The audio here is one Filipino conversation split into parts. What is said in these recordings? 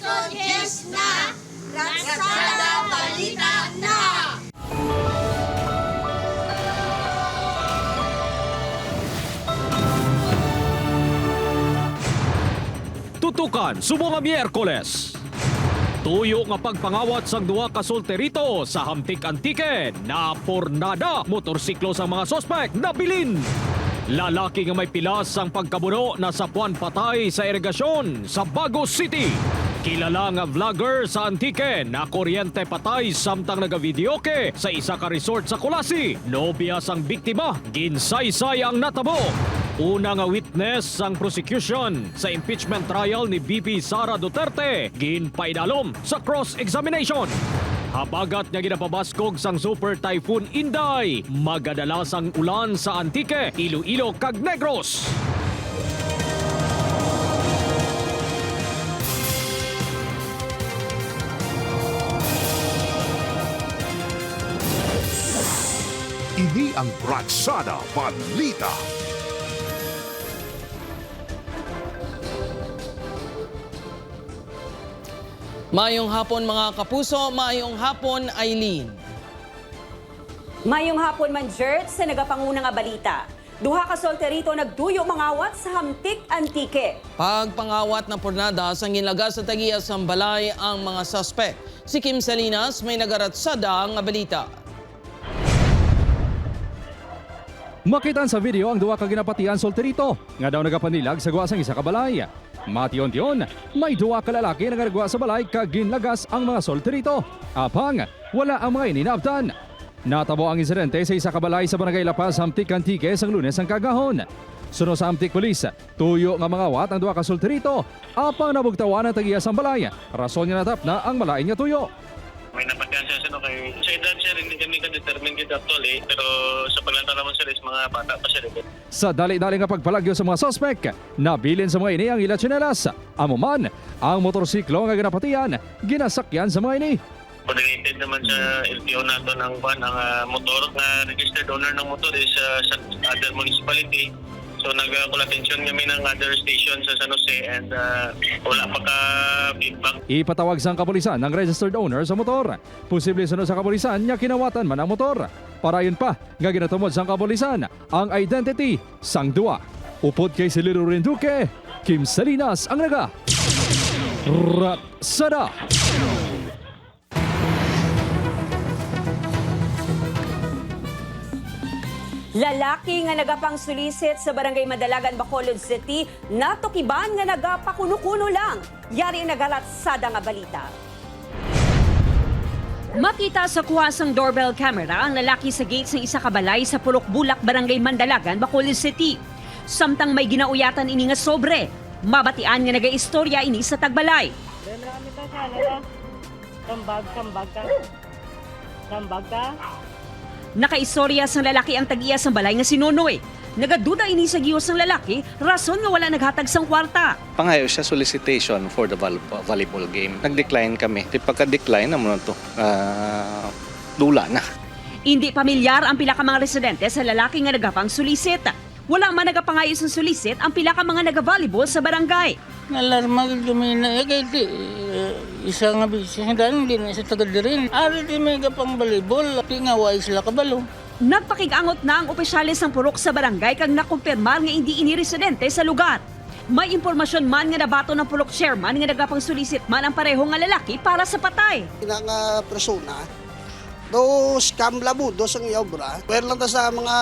Iko Jess na, Ratsada Balita na! Tutukan subong nga Miyerkules. Tuyo nga pagpangawat sang duha ka solterito sa Hamtik Antique na pornada motorsiklo sa mga sospek na bilin. Lalaki nga may pilas ang pagkabuno na sapuan patay sa irigasyon sa Bago City. Kilala nga vlogger sa Antique na kuryente patay samtang nagavideoke sa isa ka resort sa Kulasi. Nobya sang biktima, ginsaysay ang natabo. Una nga witness ang prosecution sa impeachment trial ni VP Sara Duterte, ginpaidalom sa cross-examination. Habagat nga ginapabaskog sang Super Typhoon Inday, magadalas ang ulan sa Antique, Iloilo kag Negros. Ini ang Ratsada Balita. Mayong hapon mga kapuso, mayong hapon Eileen. Mayong hapon man Jert sa nagapangunang nga balita. Duha ka solterito nagduyo mangawat sa Hamtik Antique. Pagpangawat na pornada sa ginlagas sa tagiya sang balay ang mga suspect. Si Kim Salinas may nagaratsada nga balita. Makitan sa video ang duha ka ginapatian solterito nga daw nagapanilag sa guwasang isa ka balay. Mation-tion, may duha ka lalaki na nagagwa sa balay kag ginlagas ang mga solterito. Apang, wala ang mga ininabtan. Natabo ang insidente sa isa ka balay sa Barangay La Paz, Hamtik Antique sang Lunes ang kagahon. Suno sa Hamtik Police, tuyo nga mga wat ang duha ka solterito. Apang nabugtawan ang tagiya sang balay. Rason niya natap na ang malain niya tuyo. May napagyan siya kay sa edad sir, hindi kami ka-determine kita actually, pero sa paglanta naman sir is mga bata pa sir. Sa dali-dali nga pagpalagyo sa mga suspect, nabilin sa mga ini ang ila tsinelas. Amo man, ang motorsiklo nga ginapatian, ginasakyan sa mga ini. Coordinated naman sa LTO nato ng van, ang motor nga registered owner ng motor is sa other municipality. So nag-collatention kami ng other station sa San Jose and wala pa ka feedback. Ipatawag sang kapulisan ng registered owner sa motor. Posible sunod sa kapulisan niya kinawatan man ang motor. Para yun pa, nga ginatumod sang kapulisan ang identity sang duwa. Upod kay Siliro Rinduque, Kim Salinas ang naga. Ratsada! Lalaki nga nagapang sulisit sa Barangay Madalagan, Bacolod City, natukiban nga nagapakuno-kuno lang. Yari ang nagaratsada nga balita. Makita sa kuhasang doorbell camera ang lalaki sa gate ng isa ka balay sa Purok Bulak, Barangay Mandalagan, Bacolod City. Samtang may ginauyatan ini nga sobre, mabatian nga nagaistorya ini sa tagbalay. Sambag ka. Nakaistorya sa lalaki ang tagiya sa balay nga si Nonoy. Nagaduda ini sa giyos ng lalaki, rason nga wala naghatag sang kwarta. Pangayo siya solicitation for the volleyball game. Nag-decline kami. Di pagka-decline naman ito, dula na. Hindi pamilyar ang pila ka mga residente sa lalaki nga nagapang sulisit. Wala man nagapangayos ng sulisit ang pila ka mga naga-volleyball sa barangay. Nalarma gumina kay isa nga bisindan din sa tagad rin. Ari di may gapang balibol, tingawa sila kabalo. Nagpakigangot na ang opisyalis ng purok sa barangay kag nakumpirmar nga hindi ini residente sa lugar. May impormasyon man nga nabato ng purok chairman nga nagapang sulisit man ang pareho nga lalaki para sa patay. Nga persona, do scam labo, do sang iobra. Pero lang ta sa mga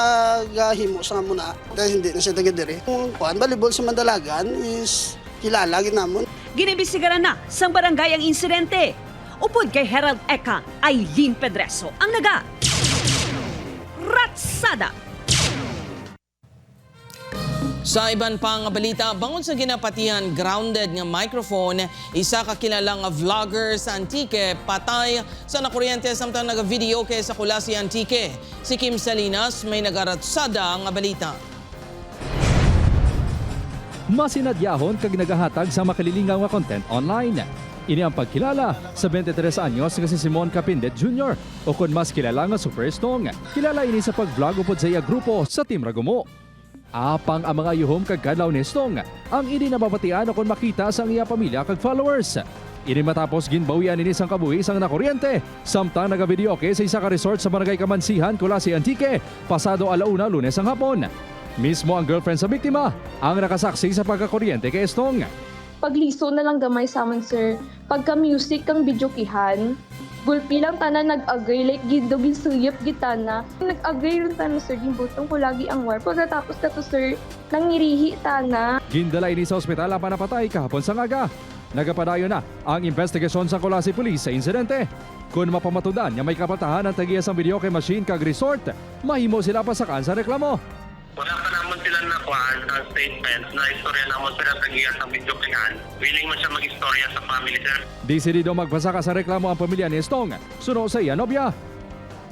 gahimo sa muna, dahil hindi na siya taga-dire. Kung balibol sa Mandalagan is kilala ginamon. Ginibisigaran na sang barangay ang insidente. Upod kay Herald Eka, Eileen Pedreso ang naga. Ratsada! Sa iban pang balita, bangon sa ginapatihan grounded nga microphone, isa ka kilalang vlogger sa Antique patay sa nakuryente samtang naga-video kay sa Kulasi Antique. Si Kim Salinas may nagaratsada nga balita. Masinadyahon kag nagahatag sa makalilingaw nga content online. Ini ang pagkilala sa 23 anyos nga si Simon Capindet Jr. o kung mas kilala nga Super Stong. Kilala ini sa pag-vlog upod sa iya grupo sa Team Ragumo. Apang ang mga yuhom kag kadlaw ni Stong ang ini nababatian o kung makita sa iya pamilya kag followers. Ini matapos ginbawian ini sang kabuhi isang nakuryente. Samtang nagavideoke sa isa ka resort sa Barangay Kamansihan, Kulasi Antique, pasado 1:00 Lunes ang hapon. Mismo ang girlfriend sa biktima ang nakasaksi sa pagkakuryente kay Estong. Pagliso na lang gamay sa amin, sir. Pagka music kang videokihan, gulpi lang tanan nag-agree, like gidogin suyop gitana. Nag-agree lang tanan, sir, gimbutong ko lagi ang war. Pagkatapos na to, sir, nangirihi tana. Gindala ini sa ospital ang panapatay kahapon sa ngaga. Nagapadayo na ang investigasyon sa Kulasi Police sa insidente. Kung mapamatudan nga may kapatahan ang tagiyas ang video kay machine kag resort, mahimo sila pasakan sa reklamo. Wala pa naman sila nakuhaan sa statement na istorya naman sila tagiyas ng videokingan. Willing man siya mag-istorya sa family, sir. Desidido magpasaka sa reklamo ang pamilya ni Estong. Suno sa iya nobya.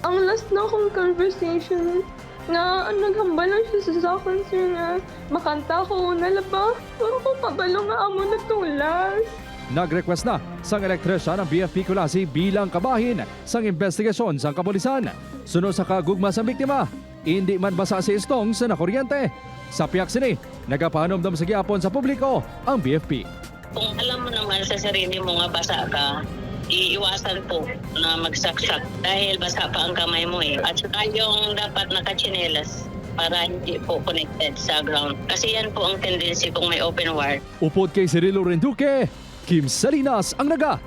Ang last na akong conversation nga naghambal lang siya sa akin, sir, nga makanta ko nalaba. Pero kung kabalo nga amo na tulas. Nag-request na sang elektrisyan ng BFP Kulasi bilang kabahin sang investigasyon sang kapulisan. Suno sa kagugma sa biktima, hindi man basa si Estong sa nakuryente. Sa piyak sini, nagapahanomdom sa gyapon sa publiko ang BFP. Kung alam mo naman sa sarili mo nga basa ka, iiwasan po na magsaksak dahil basa pa ang kamay mo eh. At saka yung dapat nakachinelas para hindi po connected sa ground. Kasi yan po ang tendency kung may open wire. Upod kay Cirilo Renduque, Kim Salinas ang naga.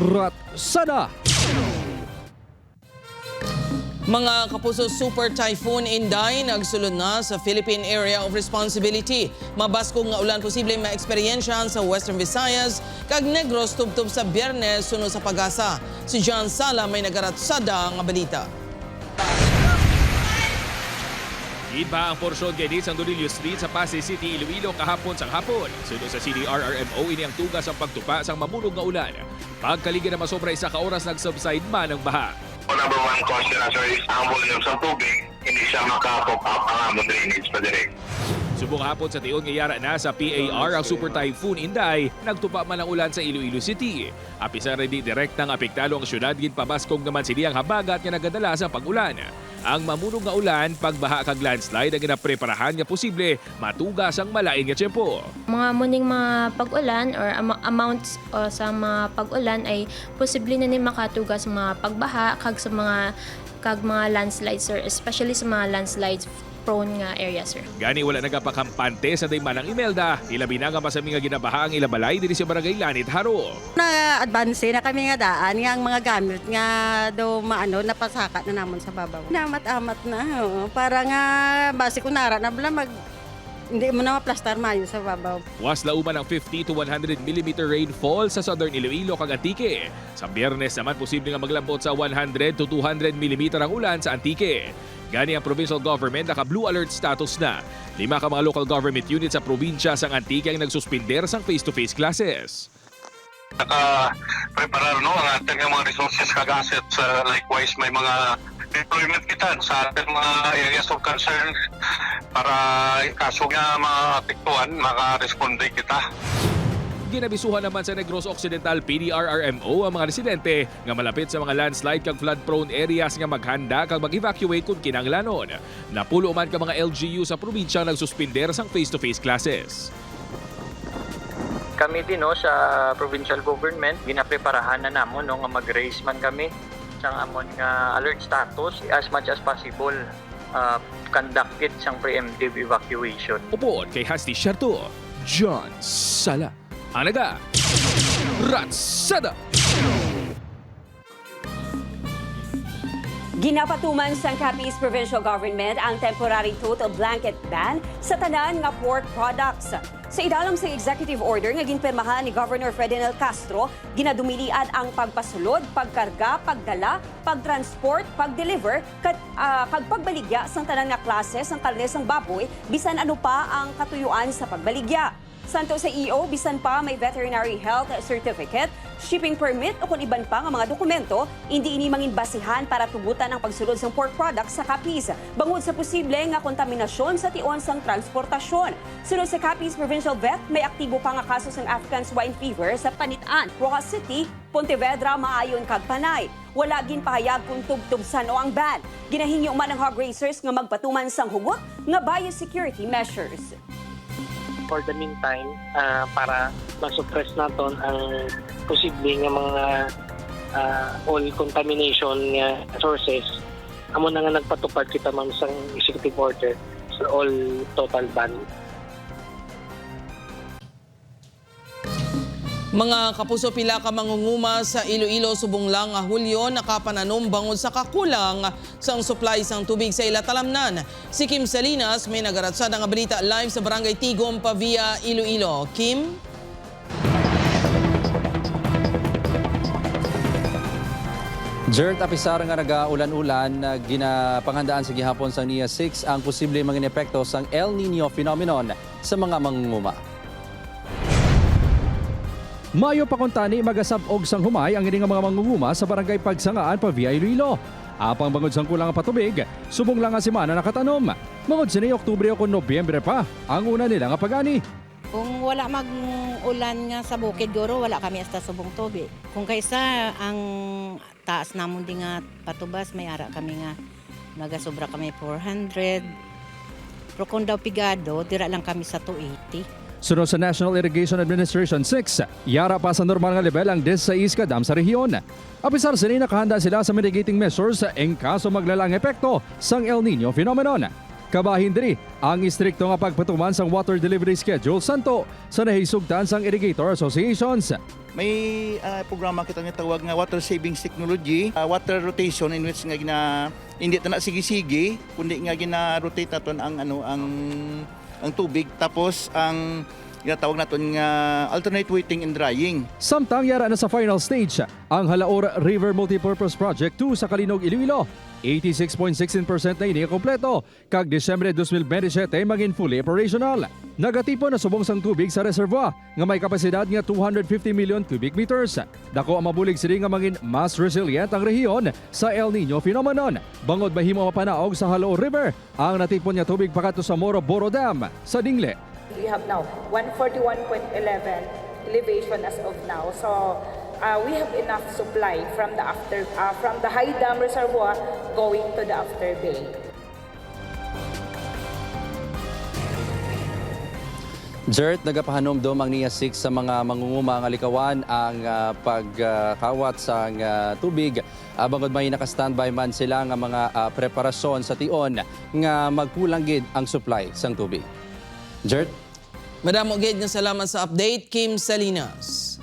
Ratsada! Mga kapuso, Super Typhoon Inday nagsulod na sa Philippine Area of Responsibility. Mabaskog nga ulan posible ma-eksperyensyahan sa Western Visayas kag Negros tubtob sa Biyernes sunod sa Pag-asa. Si John Sala may nagaratsada nga balita. Iba ang porsyon kay San Donillo Street sa Pasay City, Iloilo kahapon sang hapon. Sunod sa CDRRMO, ini ang tugas ang pagtupa sang mamunog nga ulan. Pagkaligid na masobra isa ka oras nagsubside man ang baha. Number one cause nila, sir, is ang volume sa tubig, hindi siya makapop up ang among drainage pa direct. Subong hapon sa tiyon ngayara na sa PAR ang Super Typhoon Inday, nagtupa man ang ulan sa Iloilo City. Apisa rin di direktang apektado ang syudad, ginpabaskog naman sili ang habagat nga nagadala sa pag-ulan. Ang mamunog nga ulan, pagbaha kag landslide ang ginapreparahan nga posible matugas ang malain nga tiyempo. Mga muning mga pag-ulan or amounts sa mga pag-ulan ay posible na ni makatugas sa mga pagbaha kag sa mga landslides, sir, especially sa mga landslides prone nga area, sir. Gani wala nagapakampante sa dayman ng Imelda, ilabi na nga masami nga ginabaha ang ilabalay diri sa Barangay Lanit, Haro. Na-advance na kami nga daan, nga ang mga gamit nga do napasakat na namon sa babaw. Namat-amat na, para nga base kunara na bala hindi mo na maplastar mayo sa babaw. Was lauman ang 50 to 100 mm rainfall sa Southern Iloilo kag Antique. Sa Biyernes naman posible nga maglambot sa 100 to 200 mm ang ulan sa Antique. Gani ang provincial government naka-blue alert status na. 5 ka mga local government units sa probinsya sang Antique ang nagsuspender sang face-to-face classes. Naka-preparar ang ating mga resources kag assets. Likewise, may mga deployment kita sa ating mga areas of concern para kaso nga maapektuhan, maka-responde kita. Ginabisuhan naman sa Negros Occidental PDRRMO ang mga residente nga malapit sa mga landslide kag flood-prone areas nga maghanda kag mag-evacuate kung kinahanglanon. Napulo man ka mga LGU sa probinsya nagsuspender sang face-to-face classes. Kami din sa provincial government, ginapreparahan na namon nga mag-raise man kami sang amon nga alert status as much as possible. Conducted sang preemptive evacuation. Upod kay Hasti Sherto, John Sala. Anaga, Ratsada! Ginapatuman sa Capiz Provincial Government ang temporary total blanket ban sa tanan nga pork products. Sa idalam sa executive order nga ginpirmahan ni Governor Ferdinand Castro, ginadumilian ang pagpasulod, pagkarga, pagdala, pagtransport, pagdeliver, kag pagbaligya sa tanan nga klase sang karne sang baboy bisan ano pa ang katuyuan sa pagbaligya. Santo sa EO, bisan pa may veterinary health certificate, shipping permit o kung iban pa nga mga dokumento, hindi ini mangin basihan para tugutan ang pagsulod ng pork products sa Capiz. Bangod sa posible nga kontaminasyon sa tion sang transportasyon. Sunod sa Capiz Provincial Vet, may aktibo pa nga kaso ng African swine fever sa Panitan, Rojas City, Pontevedra, Maayon kag Panay. Wala gin pahayag kung tubtubsan o ang ban. Ginahinyo man ng hog racers nga magpatuman sang hugot nga biosecurity measures. for the meantime para masuppress naton ang posibleng nga mga oil contamination nga sources. Amo na nga nagpatupad kita man sang executive order sa all total ban. Mga kapuso, pila ka mangunguma sa Iloilo subong lang nga Hulyo nakapananom bangod sa kakulang sang supply sang tubig sa ila talamnan. Si Kim Salinas may nagaratsad nga balita live sa Barangay Tigom, Pavia, Iloilo. Kim? Jert, apisar nga nagaulan-ulan, ginapanghandaan sa gihapon sa NIA 6 ang posible mga epekto sang El Nino phenomenon sa mga mangunguma. Mayo pa kuntani magasab-og sang humay ang ining mga mangunguma sa barangay Pagsangaan, Pavia, Iloilo. Apang bangod sang kulang nga patubig, subong lang nga semana nakatanom. Bangod sini Oktubre o Nobyembre pa ang una nila nga pagani. Kung wala mag-ulan nga sa bukid guro, wala kami hasta subong tubig. Kung kaysa ang taas namon di nga patubas, may ara kami nga nagasobra kami 400. Pero kung daw pigado, dira lang kami sa 280. Sunod sa National Irrigation Administration 6, yara pa sa normal nga level ang 16 ka dam sa rehiyon. Apisar sini nakahanda sila sa mitigating measures eng kaso maglalang epekto sang El Nino phenomenon. Kabahin diri ang istrikto nga pagpatuman sang water delivery schedule santo sa nahisugtan sang irrigator associations. May programa kita nga tawag nga water savings technology, water rotation in which nga hindi ta na sige-sige kundi nga gina-rotate naton ang tubig, tapos ang ginatawag natin nga alternate wetting and drying. Samtang yara na sa final stage ang Halaor River Multipurpose Project 2 sa Kalinog, Iloilo. 86.16% na ini kompleto kag Disyembre 2027 maging fully operational. Nagatipon na subong sang tubig sa reservoir nga may kapasidad nga 250 million cubic meters. Dako ang mabulig siri nga maging mas resilient ang rehiyon sa El Nino phenomenon. Bangod mahimo mapanaog sa Halaor River ang natipon nga tubig pakato sa Moroboro Dam sa Dingle. We have now 141.11 elevation as of now. So we have enough supply from the high dam reservoir going to the after bay. Jert, nagapahanomdom ang NIA 6 sa mga mangunguma nga likawan ang pagkawat sa tubig. Bangod may naka-standby man sila nga mga preparasyon sa tion nga magkulang gid ang supply sang tubig. Jert? Madamo gid nga salamat sa update, Kim Salinas.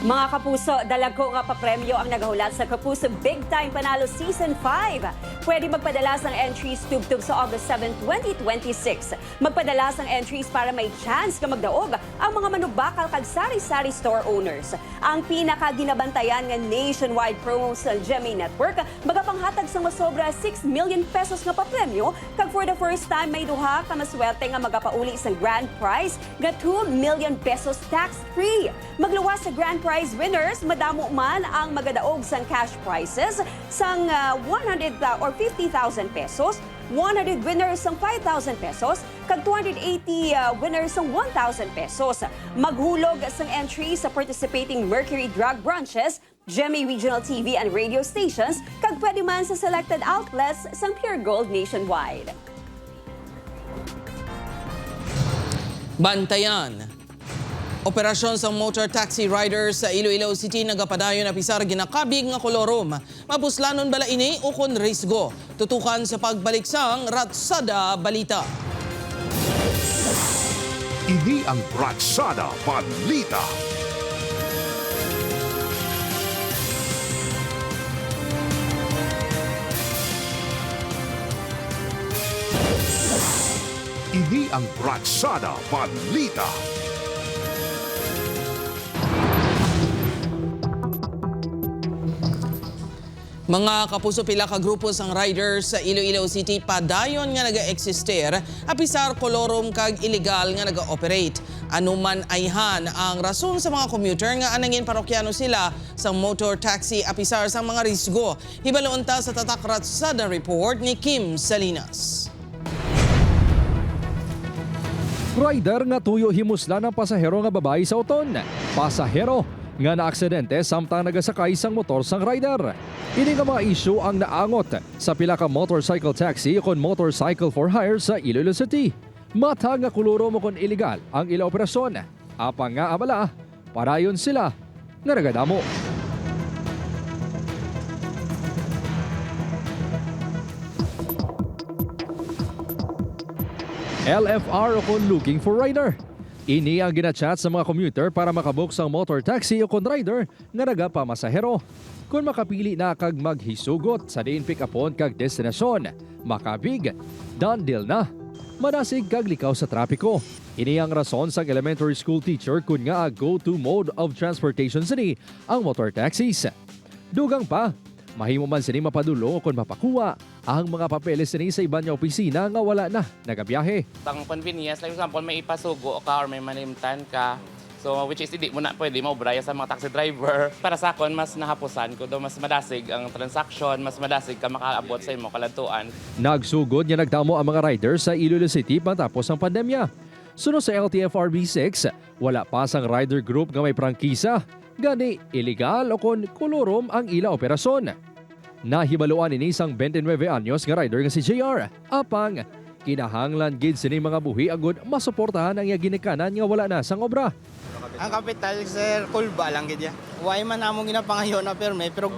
Mga kapuso, dalagko nga papremyo ang nagahulat sa Kapuso Big Time Panalo Season 5. Pwede magpadala ng entries tubtub sa August 7, 2026. Magpadala ng entries para may chance ka magdaog ang mga manubakal kag sari-sari store owners. Ang pinaka-ginabantayan nga nationwide promo sa GMA Network, magapanghatag sa masobra 6 million pesos nga papremyo kag for the first time may duha ka maswerte nga magapauli sa grand prize nga 2 million pesos tax-free. Magluwas sa grand prize winners, madamo man ang magadaog sang cash prizes sang 100 or 50,000 pesos, 100 winners sang 5,000 pesos, kag 280 winners sang 1,000 pesos. Maghulog sang entry sa participating Mercury Drug branches, GMA Regional TV and radio stations, kag pwede man sa selected outlets sang Pure Gold nationwide. Bantayan. Operasyon sa motor taxi riders sa Iloilo City nagapadayon na pisar ginakabig nga kolorom. Mapuslanon bala ini ukon risgo. Tutukan sa pagbalik sang Ratsada Balita. Ini ang Ratsada Balita. Ini ang Ratsada Balita. Mga kapuso, pila ka grupo sang riders sa Iloilo City padayon nga naga-exister apisar kolorom kag illegal nga naga-operate. Anuman ayhan ang rason sa mga commuter nga anangin parokyano sila sa motor taxi apisar sang mga risgo. Hibaloon ta sa Tatak Ratsada report ni Kim Salinas. Rider nga tuyo himusla ng pasahero nga babae sa uton. Pasahero nga naaksidente samtang nagasakay sang motor sang rider. Ini nga mga isyu ang naangot sa pila ka motorcycle taxi kon motorcycle for hire sa Iloilo City. Matag nga kuluro mo kon illegal ang ila operasyon. Apang nga abala, parayon sila nga nagadamo. LFR o kon looking for rider. Ini ang ginachat sa mga commuter para makabook sang motor taxi o kon rider nga nagapamasahero. Kung makapili na kag maghisugot sa diin pick-upon kag destinasyon, makabig, done deal na. Madasig kag likaw sa trapiko. Ini ang rason sang elementary school teacher kun nga go-to mode of transportation sini ang motor taxis. Dugang pa, mahimo man sini mapadulo kung mapakuha ang mga papeles sini sa iban nga opisina nga wala na nagabiyahe. Ang convenience, like example, may ipasugo ka or may manimtan ka. So, which is hindi mo na pwede maubraya sa mga taxi driver. Para sa akin, mas nahapusan ko. Mas madasig ang transaction, mas madasig ka makaabot sa imo kalantuan. Nagsugod nga nagdamo ang mga riders sa Iloilo City matapos ang pandemya. Sunod sa LTFRB 6, wala pa sang rider group nga may prangkisa. Gani, illegal o kon kolorom ang ila operasyon. Nahibaluan ni isang 29 anyos nga rider nga si JR. Apang, kinahanglan gid sini mga buhi agud masuportahan ang iya ginikanan nga wala na sang obra. Ang kapital, sir, kulba lang gid ya. Way man namong ginapangayon na perme, pero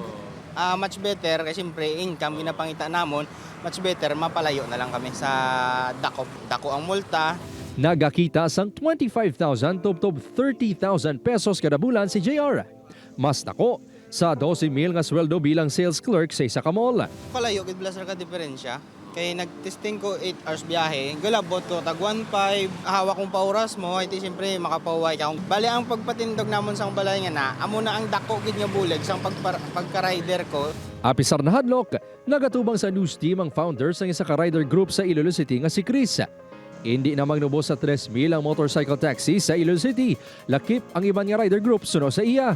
much better kasi siyempre income ginapangita namon, much better mapalayo na lang kami sa dako ang multa. Nagakita sang 25,000 to 30,000 pesos kada bulan si JR. Mas nako sa 12,000 nga sweldo bilang sales clerk sa isa ka mall. Palayo gid blaster ka diferensya. Kay nagtesting ko 8 hours biyahe, galabot ko tag 1.5, hawak kong pauras mo, iti siyempre makapaway ka. Bali ang pagpatindog namon sang balay nga na, amo na ang dako gid nga bulig sang pagka-rider ko. Apisar na hadlok, nagatubang sa news team ang founder sang isa ka rider group sa Iloilo City nga si Chris. Hindi na magnubos sa 3,000 ang motorcycle taxi sa Iloilo City. Lakip ang iban nga rider group suno sa iya.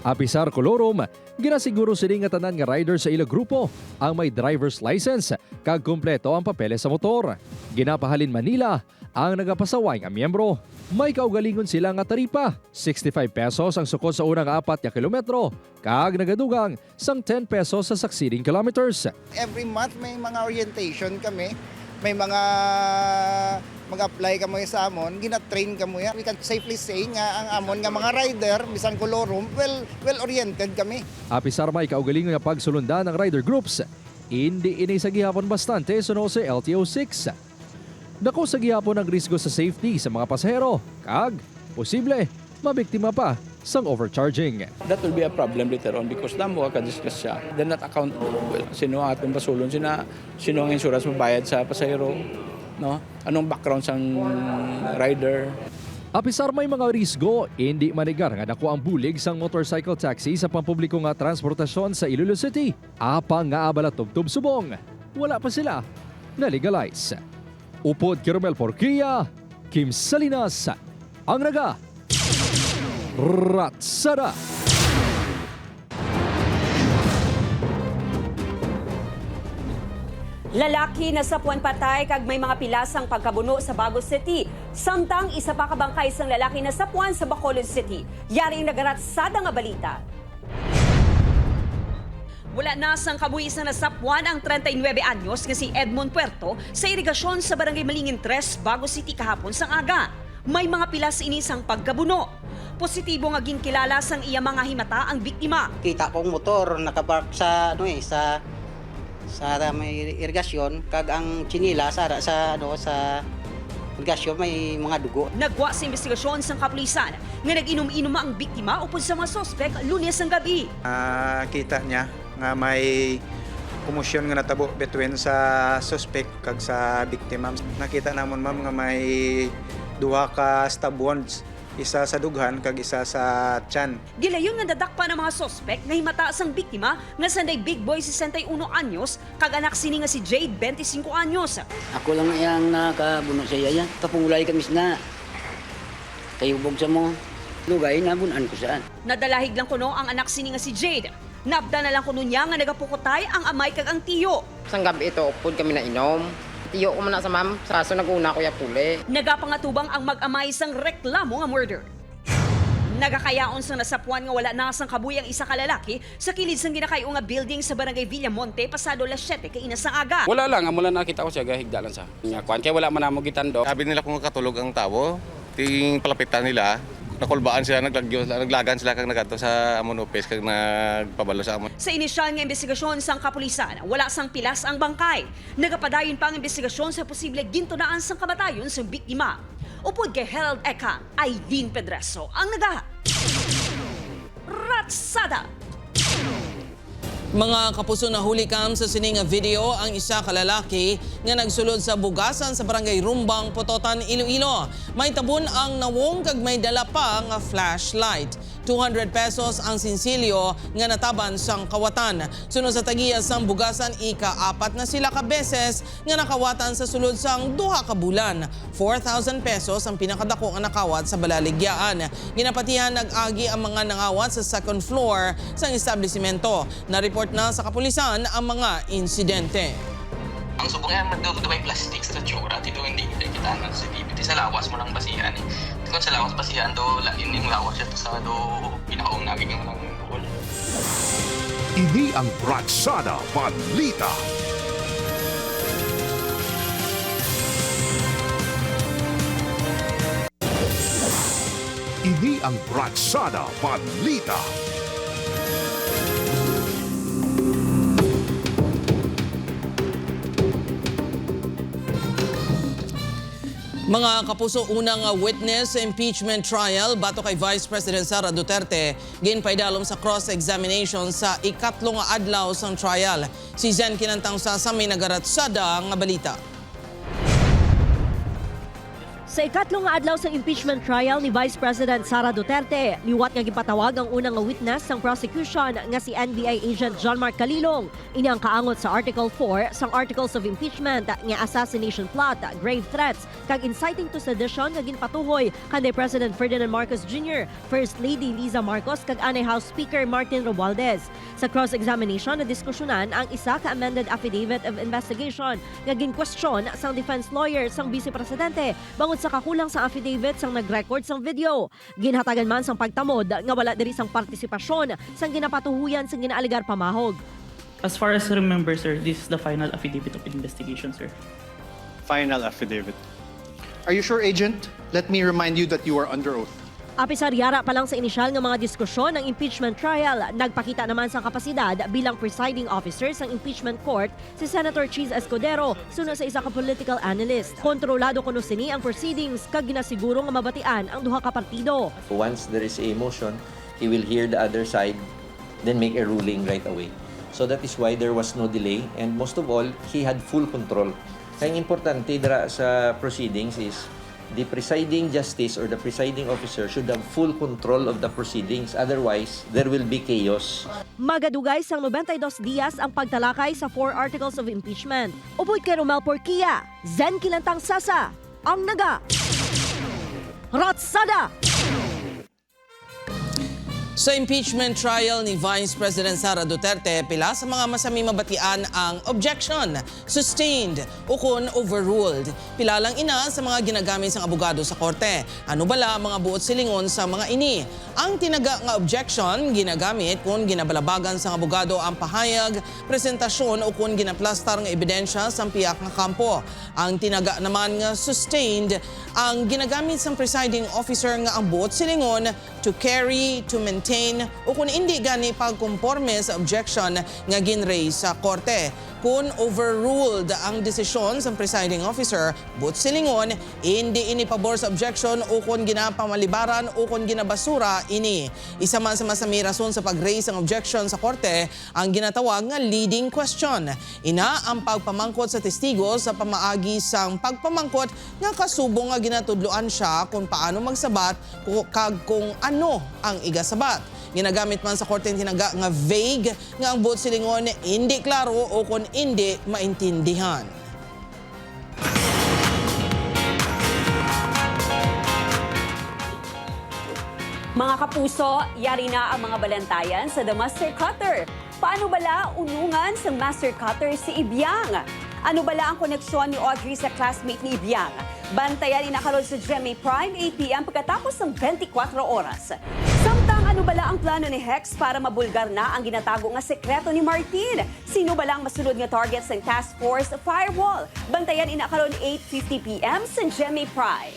Apisar kolorom, ginasiguro sila nga tanan nga rider sa ila grupo ang may driver's license kag kumpleto ang papeles sa motor. Ginapahalin Manila ang nagapasaway nga miyembro. May kaugalingon sila nga taripa, 65 pesos ang sukod sa unang 4 kilometro, kag nagadugang sang 10 pesos sa succeeding kilometers. Every month may mga orientation kami, may mga mag-apply ka mo sa amon, gina-train ka mo yan. We can safely say nga ang amon nga mga rider, bisang kolorum, well-oriented kami. Apisar may kaugalingon nga pagsulundan ng rider groups, hindi ini sa gihapon bastante suno sa LTO 6. Dako sa gihapon ang risgo sa safety sa mga pasahero, kag posible mabiktima pa sang overcharging. That will be a problem later on because damo ka discuss siya. They're not accountable. Sino ang atong pasulon, sino ang insurance mabayad sa pasahero, no? Anong background sang rider? Apisar may mga risgo, hindi manigar nga dako ang bulig sang motorcycle taxi sa pampubliko nga transportasyon sa Iloilo City. Apang nga abala tubtub subong, wala pa sila na legalize. Upod Kirmel Porquia, Kim Salinas, ang naga Ratsada. Lalaki na sapuan patay kag may mga pilasang pagkabuno sa Bago City. Samtang isa pa kabangkay sang lalaki na sapuan sa Bacolod City. Yaring nagaratsada nga balita. Wala na sang kabuhisan na sapuan ang 39 anyos nga si Edmond Puerto sa irigasyon sa Barangay Malingin 3, Bago City kahapon sang aga. May mga pilas inisang pagkabuno. Positibo nga ginkilala sang iya mga himata ang biktima. Kita kong motor nakapark sa sa may irigasyon kag ang chinila sa irigasyon may mga dugo. Nagwa sa investigasyon sang kapulisan nga nag-inom-inuma ang biktima upod sa mga sospek Lunes ang gabi. Kita niya nga may komosyon nga natabo between sa suspect kag sa biktima. Nakita namon ma'am nga may duha ka stab wounds, isa sa dughan kag isa sa tiyan. Gilayon nga dadakpa ng mga sospek nga himata sang biktima nga sanday big boy 61 anyos kag anak sini nga si Jade 25 anyos. Ako lang yang nakabuno sa iya. Kapungulay kami na. Kayubog sa mo. Lugay nabunan ko saan. Nadalahig lang kuno ang anak sini nga si Jade. Nabda na lang kuno niya nga nagapukutay ang amay kag ang tiyo. Sang gabi ito, upod kami na inom. Tiyo ko muna sa ma'am, sa aso nag-una ko yapuli. Nagapangatubang ang mag-amay sang reklamo nga murder. Nagakayaon sang nasapuan nga wala na sang kabuy ang isa ka lalaki sa kilid sang ginakayo nga building sa barangay Villamonte pasado las 7 kay inas ang aga. Wala lang, amula nakita ko siya gahigdalan sa. Kuan kay wala man namo gitando. Sabi nila kung katulog ang tao, ting palapitan nila, nakulbaan sila, naglagan sila kag nagato sa Amonopes kag nagpabalo sa amon. Sa inisyal nga investigasyon sang kapulisan, wala sang pilas ang bangkay. Nagapadayon pa ang investigasyon sa posible gintunaan sang kamatayon sa biktima. Upod kay Herald Eka, Aileen Pedreso ang nagaha. Ratsada! Mga kapuso na huli kam sa sining video ang isa ka lalaki nga nagsulod sa bugasan sa barangay Rumbang, Pototan, Iloilo. May tabon ang nawong kag may dala pa nga flashlight. 200 pesos ang sinsilyo nga nataban sang kawatan. Sunod sa tagiya sang bugasan, ika-4 na sila ka beses nga nakawatan sa sulod sang 2 ka bulan. 4,000 pesos ang pinakadako nga nakawat sa Balaligyaan. Ginapatihan nag-agi ang mga nangawat sa second floor sang establishmento. Na-report na sa kapulisan ang mga insidente. Ang subong nga magdudumay plastic sa tsura, dito hindi kita ng CCTV. Sa lawas mo lang basihan eh. Kung sa lawas basihan do, lagin yung lawas siya sa do pinakaong naging yung mga bukol. Ini ang Ratsada Balita. Ini ang Ratsada Balita. Mga kapuso, unang witness sa impeachment trial bato kay Vice President Sara Duterte ginpaidalom sa cross-examination sa ikatlong adlaw sang trial. Si Zen Kinantang sa may nagaratsada nga balita. Sa ikatlong nga adlaw sa impeachment trial ni Vice President Sara Duterte, liwat nga gipatawag ang unang nga witness sang prosecution nga si NBI agent John Mark Calilong. Ini ang kaangot sa Article 4 sang Articles of Impeachment nga assassination plot, grave threats, kag inciting to sedition nga ginpatuhoy kanday President Ferdinand Marcos Jr., First Lady Liza Marcos kag anay House Speaker Martin Romualdez. Sa cross-examination na diskusyonan ang isa ka amended affidavit of investigation nga ginkwestiyon sang defense lawyer sang Vice Presidente bangod sa kakulang sa affidavit sang nag-record sang video. Ginhatagan man sang pagtamod nga wala diri sang partisipasyon sang ginapatuhuyan sang ginaaligar pamahog. As far as I remember, sir, this is the final affidavit of investigation, sir. Final affidavit. Are you sure, Agent? Let me remind you that you are under oath. Apisaryara pa lang sa inisyal nga mga diskusyon ng impeachment trial, nagpakita naman sa kapasidad bilang presiding officer sa impeachment court si Senator Cheese Escudero sunod sa isa ka political analyst. Kontrolado kuno sini ang proceedings kag ginasiguro nga mabatian ang duha ka partido. Once there is a motion, he will hear the other side, then make a ruling right away. So that is why there was no delay, and most of all, he had full control. Ang importante dira sa proceedings is the presiding justice or the presiding officer should have full control of the proceedings. Otherwise, there will be chaos. Magadugay sang 92 dias ang pagtalakay sa 4 articles of impeachment. Upod kay Romel Porquia, Zen Kinantang Sasa, ang naga. Ratsada! Sa impeachment trial ni Vice President Sara Duterte, pila sa mga masami mabatian ang objection, sustained, o kun overruled. Pila lang ina sa mga ginagamit ng abogado sa korte. Ano bala mga buot silingon sa mga ini? Ang tinaga nga objection ginagamit kung ginabalabagan sa abogado ang pahayag, presentasyon o kung ginaplastar ng ebidensya sa piyak nga kampo. Ang tinaga naman nga sustained ang ginagamit sa presiding officer nga ang buot silingon to carry, to maintain o kung hindi gani pagkonforme sa objection nga ginraise sa korte. Kung overruled ang desisyon sa presiding officer, but silingon, hindi ini pabor sa objection o kung ginapamalibaran o kung ginabasura ini. Isa man sa masami rason sa pag-raise ang objection sa korte, ang ginatawag nga leading question. Ina ang pagpamangkot sa testigo sa pamaagi sang pagpamangkot nga kasubong nga ginatudloan siya kung paano magsabat kag kung ano ang igasabat. Ginagamit man sa korte tinaga nga vague nga ang buot silingon hindi klaro o kung hindi maintindihan. Mga kapuso, yari na ang mga balantayan sa The Master Cutter. Paano bala unungan sa Master Cutter si Ibiang? Ano bala ang koneksyon ni Audrey sa classmate ni Ibiang? Bantayan inakarod sa GMA Prime 8 p.m. pagkatapos ng 24 oras. Samtang ano bala ang plano ni Hex para mabulgar na ang ginatago nga sekreto ni Martin? Sino bala ang masunod nga targets ng Task Force Firewall? Bantayan ina karon 8:50 PM sa GMA Prime.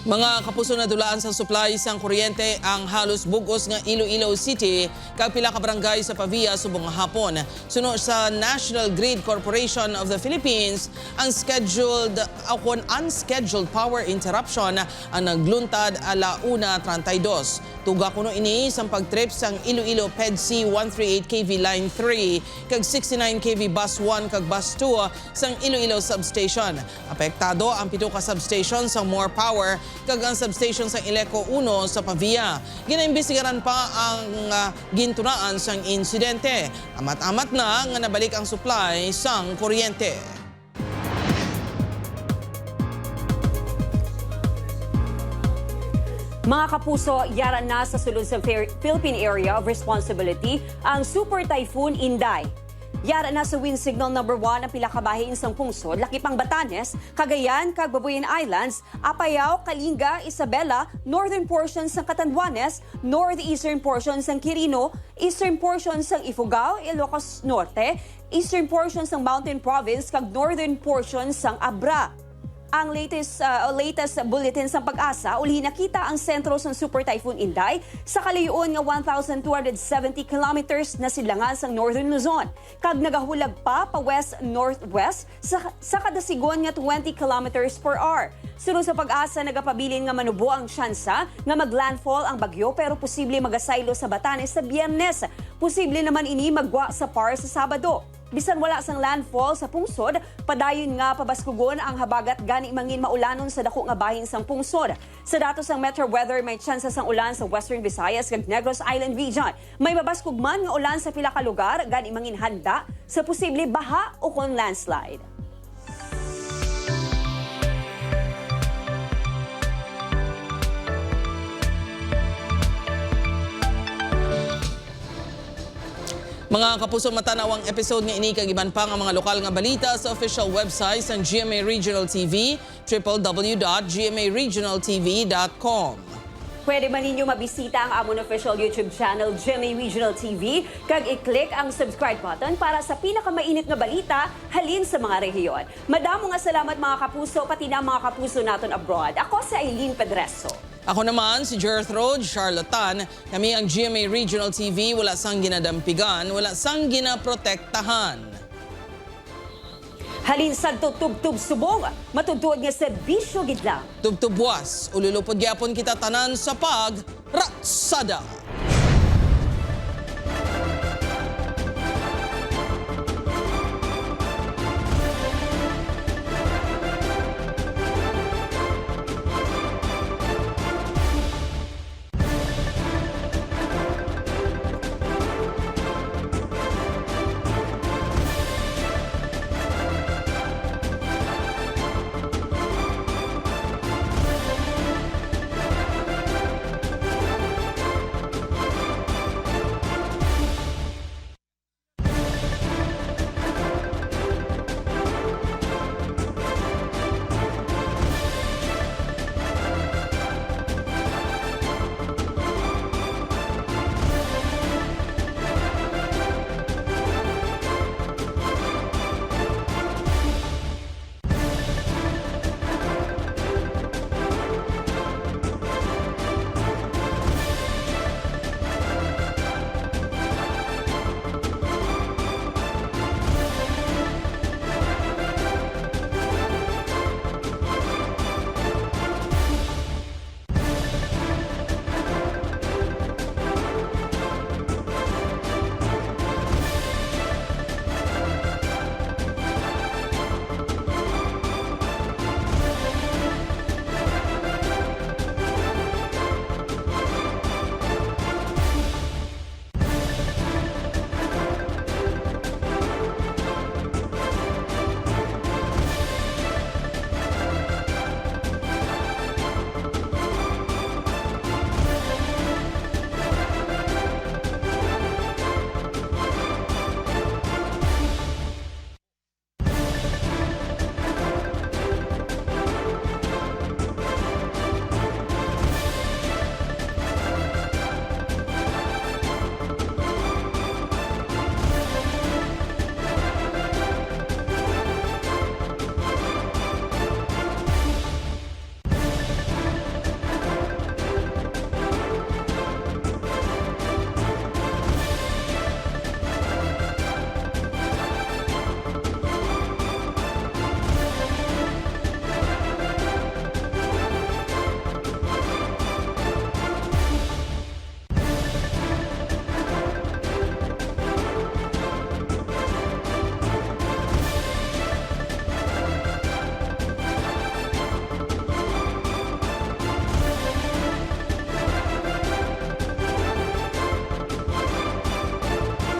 Mga kapuso na dulaan sa supply sang kuryente ang halos bugos nga Iloilo City kag pila ka barangay sa Pavia subong hapon. Suno sa National Grid Corporation of the Philippines, ang unscheduled power interruption ang nagluntad ala 1:32. Tuga kuno ini sang pagtrip sang Iloilo PEDC 138 kV Line 3 kag 69 kV Bus 1 kag Bus 2 sang Iloilo Substation. Apektado ang 7 ka substation sang More Power kag ang substation sa Ileco 1 sa Pavia. Ginaimbestigaran pa ang gintunaan sang insidente. Amat-amat na nga nabalik ang supply sang kuryente. Mga kapuso, yara na sa sulod sa Philippine Area of Responsibility ang Super Typhoon Inday. Yara na sa wind signal number 1 ang pila ka bahin sang pungsod, laki pang Batanes, Cagayan, kag Babuyan Islands, Apayao, Kalinga, Isabela, northern portions ng Catanduanes, northeastern portions ng Quirino, eastern portions ng Ifugao, Ilocos Norte, eastern portions ng Mountain Province, kag northern portions ng Abra. Ang latest bulletin sa Pag-asa, uli nakita ang sentro ng Super Typhoon Inday sa kalayuan nga 1,270 kilometers na silangan sa Northern Luzon. Kag nagahulag pa west-northwest sa kadasigon nga 20 kilometers per hour. Sunod sa Pag-asa, nagapabilin nga manubo ang tsansa nga maglandfall ang bagyo pero posible magasaylo sa Batanes sa Biyernes. Posible naman ini magwa sa Par sa Sabado. Bisan wala sang landfall sa pungsod, padayon nga pabaskugon ang habagat gani mangin maulanon sa dako nga bahin sang pungsod. Sa datos ng Metro Weather, may tsansa sang ulan sa Western Visayas kag Negros Island region. May mabaskug man nga ulan sa pila ka lugar gani mangin handa sa posible baha o kon landslide. Mga kapuso, matanaw ang episode nga ini kag iban pa nga mga lokal nga balita sa official website ng GMA Regional TV, www.gmaregionaltv.com. Pwede man ninyo mabisita ang amon official YouTube channel, GMA Regional TV, kag i-click ang subscribe button para sa pinakamainit nga balita halin sa mga rehiyon. Madamo nga salamat mga kapuso, pati na mga kapuso naton abroad. Ako si Aileen Pedreso. Ako naman si Gertrude Charlatan. Kami ang GMA Regional TV, wala sang ginadampigan, wala sang ginaprotektahan. Halin sa tubtub subong, matudtuod nga serbisyo gidlang. Tubtubwas, ululupod gyapon kita tanan sa Pag-Ratsada.